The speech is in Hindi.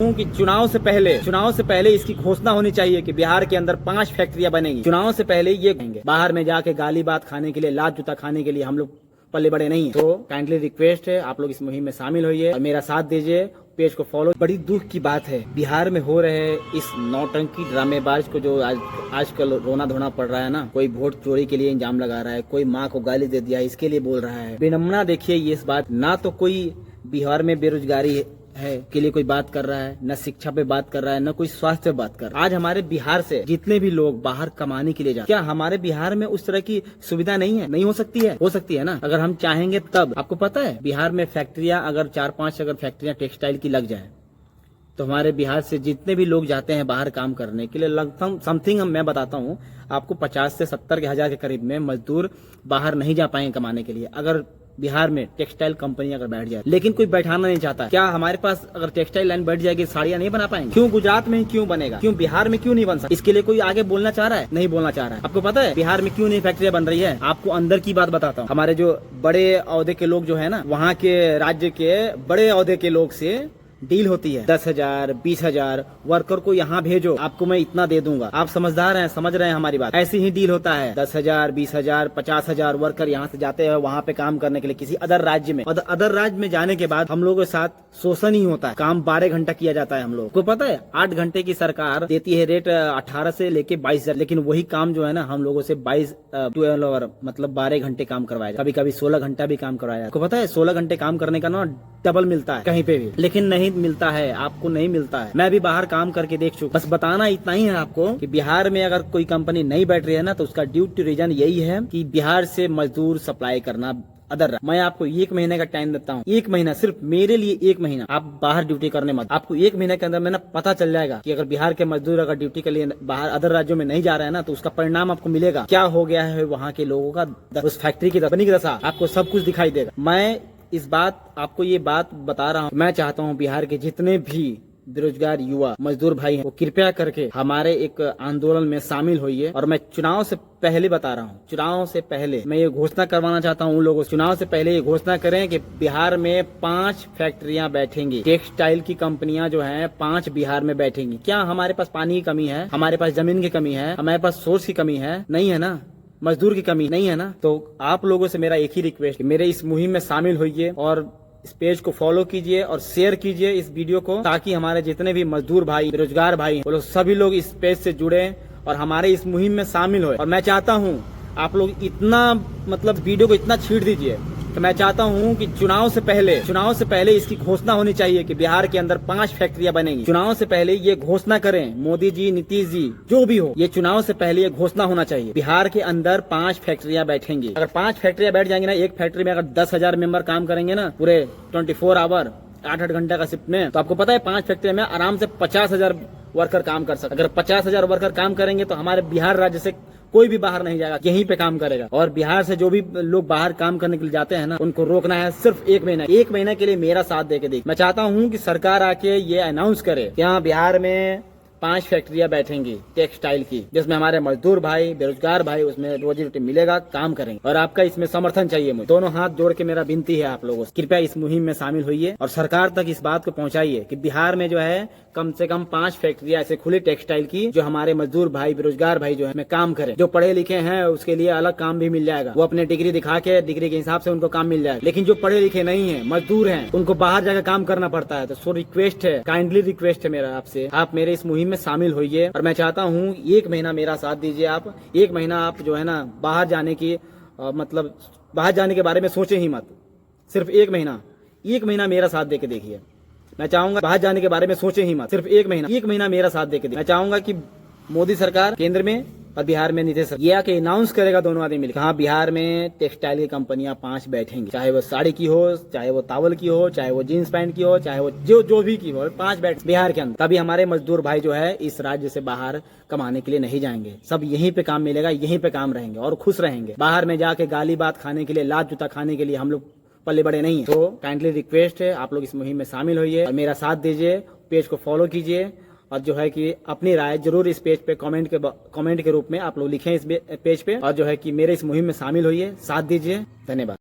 हूं कि चुनाव से पहले इसकी घोषणा होनी चाहिए कि बिहार के अंदर 5 फैक्ट्रियां बनेंगी। चुनाव से पहले ये कहेंगे, बाहर में जाके गाली बात खाने के लिए, लात जूता खाने के लिए हम लोग पल्ले बड़े नहीं। तो काइंडली रिक्वेस्ट है, आप लोग इस मुहिम में शामिल होइए और मेरा साथ दीजिए, पेज को फॉलो। बड़ी दुख की बात है, बिहार में हो रहे इस नौटंकी ड्रामेबाज को जो आजकल रोना धोना पड़ रहा है ना। कोई वोट चोरी के लिए इंजाम लगा रहा है, कोई माँ को गाली दे दिया इसके लिए बोल रहा है। विनम्रता देखिए ये इस बात, ना तो कोई बिहार में बेरोजगारी है के लिए कोई बात कर रहा है, न शिक्षा पे बात कर रहा है, न कोई स्वास्थ्य पे बात कर रहा है। आज हमारे बिहार से जितने भी लोग बाहर कमाने के लिए जाते, क्या हमारे बिहार में उस तरह की सुविधा नहीं है? नहीं हो सकती है ना, अगर हम चाहेंगे तब। आपको पता है बिहार में फैक्ट्रियां अगर 4-5 अगर फैक्ट्रियां टेक्सटाइल की लग जाए तो हमारे बिहार से जितने भी लोग जाते हैं बाहर काम करने के लिए, लगभग समथिंग मैं बताता हूँ आपको 50 से 70 हजार के करीब में मजदूर बाहर नहीं जा पाएंगे कमाने के लिए, अगर बिहार में टेक्सटाइल कंपनी अगर बैठ जाए। लेकिन कोई बैठाना नहीं चाहता। क्या हमारे पास अगर टेक्सटाइल लाइन बैठ जाएगी साड़ियां नहीं बना पाएंगे? क्यों गुजरात में क्यों बनेगा, क्यों बिहार में क्यों नहीं बन सकता? इसके लिए कोई आगे बोलना चाह रहा है? नहीं बोलना चाह रहा है। आपको पता है बिहार में क्यों नहीं फैक्ट्रियां बन रही है? आपको अंदर की बात बताता हूँ। हमारे जो बड़े ओहदे के लोग जो है ना, वहाँ के राज्य के बड़े ओहदे के लोग से डील होती है, 10,000 20,000 वर्कर को यहाँ भेजो, आपको मैं इतना दे दूंगा। आप समझदार हैं, समझ रहे हैं हमारी बात। ऐसी ही डील होता है, 10,000 20,000 50,000 वर्कर यहाँ से जाते हैं वहाँ पे काम करने के लिए किसी अदर राज्य में, और अदर राज्य में जाने के बाद हम लोगों के साथ शोषण ही होता है। काम 12 घंटा किया जाता है। हम लोग को पता है 8 घंटे की सरकार देती है रेट 18 से लेके 22,000, लेकिन वही काम जो है ना हम लोगों से 12 मतलब 12 घंटे काम करवाया, कभी कभी 16 घंटा भी काम करवाया। आपको पता है 16 घंटे काम करने का ना डबल मिलता है कहीं पे भी, लेकिन नहीं मिलता है, आपको नहीं मिलता है। मैं भी बाहर काम करके देख चुका। बस बताना इतना ही है आपको कि बिहार में अगर कोई कंपनी नहीं बैठ रही है ना तो उसका ड्यू टू रीजन यही है कि बिहार से मजदूर सप्लाई करना अदर। मैं आपको 1 महीने का टाइम देता हूँ, 1 महीना, सिर्फ मेरे लिए 1 महीना आप बाहर ड्यूटी करने मत। आपको 1 महीने के अंदर में ना पता चल जाएगा कि अगर बिहार के मजदूर अगर ड्यूटी के लिए बाहर अदर राज्यों में नहीं जा रहे हैं ना तो उसका परिणाम आपको मिलेगा। क्या हो गया है वहाँ के लोगों का, उस फैक्ट्री की बनी की दशा, आपको सब कुछ दिखाई देगा। मैं इस बात आपको ये बात बता रहा हूँ। मैं चाहता हूँ बिहार के जितने भी बेरोजगार युवा मजदूर भाई हैं वो कृपया करके हमारे एक आंदोलन में शामिल होइए। और मैं चुनाव से पहले बता रहा हूँ, चुनाव से पहले मैं ये घोषणा करवाना चाहता हूँ उन लोगों से, चुनाव से पहले ये घोषणा करें कि बिहार में 5 फैक्ट्रियां बैठेंगी, टेक्सटाइल की कंपनियां जो हैं 5 बिहार में बैठेंगी। क्या हमारे पास पानी की कमी है? हमारे पास जमीन की कमी है? हमारे पास सोर्स की कमी है? नहीं है ना, मजदूर की कमी नहीं है ना। तो आप लोगों से मेरा एक ही रिक्वेस्ट, मेरे इस मुहिम में शामिल होइए और इस पेज को फॉलो कीजिए और शेयर कीजिए इस वीडियो को, ताकि हमारे जितने भी मजदूर भाई बेरोजगार भाई वो लोग सभी लोग इस पेज से जुड़े और हमारे इस मुहिम में शामिल हुए। और मैं चाहता हूँ आप लोग इतना मतलब वीडियो को इतना छीड़ दीजिए तो मैं चाहता हूँ कि चुनाव से पहले इसकी घोषणा होनी चाहिए कि बिहार के अंदर 5 फैक्ट्रियां बनेंगी। चुनाव से पहले ये घोषणा करें, मोदी जी, नीतीश जी, जो भी हो, ये चुनाव से पहले ये घोषणा होना चाहिए बिहार के अंदर 5 फैक्ट्रियां बैठेंगी। अगर 5 फैक्ट्रियां बैठ जाएंगी ना, एक फैक्ट्री में अगर 10,000 मेंबर काम करेंगे ना पूरे 24 आवर 8-8 घंटे का शिफ्ट में, तो आपको पता है 5 फैक्ट्री में आराम से 50,000 वर्कर काम कर सकते। अगर 50,000 वर्कर काम करेंगे तो हमारे बिहार राज्य से कोई भी बाहर नहीं जाएगा, यहीं पे काम करेगा। और बिहार से जो भी लोग बाहर काम करने के लिए जाते हैं ना उनको रोकना है सिर्फ 1 महीना। 1 महीना के लिए मेरा साथ दे के देख। मैं चाहता हूँ कि सरकार आके ये अनाउंस करे कि यहाँ बिहार में 5 फैक्ट्रियां बैठेंगी टेक्सटाइल की, जिसमें हमारे मजदूर भाई बेरोजगार भाई उसमें रोजी रोटी मिलेगा, काम करेंगे। और आपका इसमें समर्थन चाहिए मुझे। दोनों हाथ जोड़ के मेरा विनती है आप लोगों से, कृपया इस मुहिम में शामिल होइए और सरकार तक इस बात को पहुंचाइए कि बिहार में जो है कम से कम 5 फैक्ट्रियां ऐसे खुली टेक्सटाइल की, जो हमारे मजदूर भाई बेरोजगार भाई जो है काम करें। जो पढ़े लिखे हैं उसके लिए अलग काम भी मिल जाएगा, वो अपने डिग्री दिखा के डिग्री के हिसाब से उनको काम मिल जाएगा। लेकिन जो पढ़े लिखे नहीं है, मजदूर हैं, उनको बाहर जाकर काम करना पड़ता है। तो सो रिक्वेस्ट है, काइंडली रिक्वेस्ट है मेरा आपसे, आप मेरे इस मुहिम में शामिल होइए। और मैं चाहता हूँ 1 महीना मेरा साथ दीजिए आप। 1 महीना आप जो है ना बाहर जाने की मतलब बाहर जाने के बारे में सोचे ही मत, सिर्फ 1 महीना मेरा साथ दे के देखिए। मैं चाहूंगा बाहर जाने के बारे में सोचे ही मत, सिर्फ 1 महीना मेरा साथ देके। मैं चाहूंगा कि मोदी सरकार केंद्र में और बिहार में नीतीश ये आके अनाउंस करेगा दोनों आदमी मिलकर, हाँ बिहार में टेक्सटाइल की कंपनियां 5 बैठेंगी, चाहे वो साड़ी की हो, चाहे वो तावल की हो, चाहे वो जींस पैंट की हो, चाहे वो जो भी की हो, 5 बैठ बिहार के अंदर। तभी हमारे मजदूर भाई जो है इस राज्य से बाहर कमाने के लिए नहीं जाएंगे, सब यहीं पे काम मिलेगा, यहीं पे काम रहेंगे और खुश रहेंगे। बाहर में जाके गाली बात खाने के लिए, लात जूता खाने के लिए हम लोग पल्ले बड़े नहीं। तो काइंडली रिक्वेस्ट है आप लोग इस मुहिम में शामिल होइए और मेरा साथ दीजिए, पेज को फॉलो कीजिए और जो है कि अपनी राय जरूर इस पेज पे कमेंट के रूप में आप लोग लिखें इस पेज पे, और जो है कि मेरे इस मुहिम में शामिल होइए, साथ दीजिए। धन्यवाद।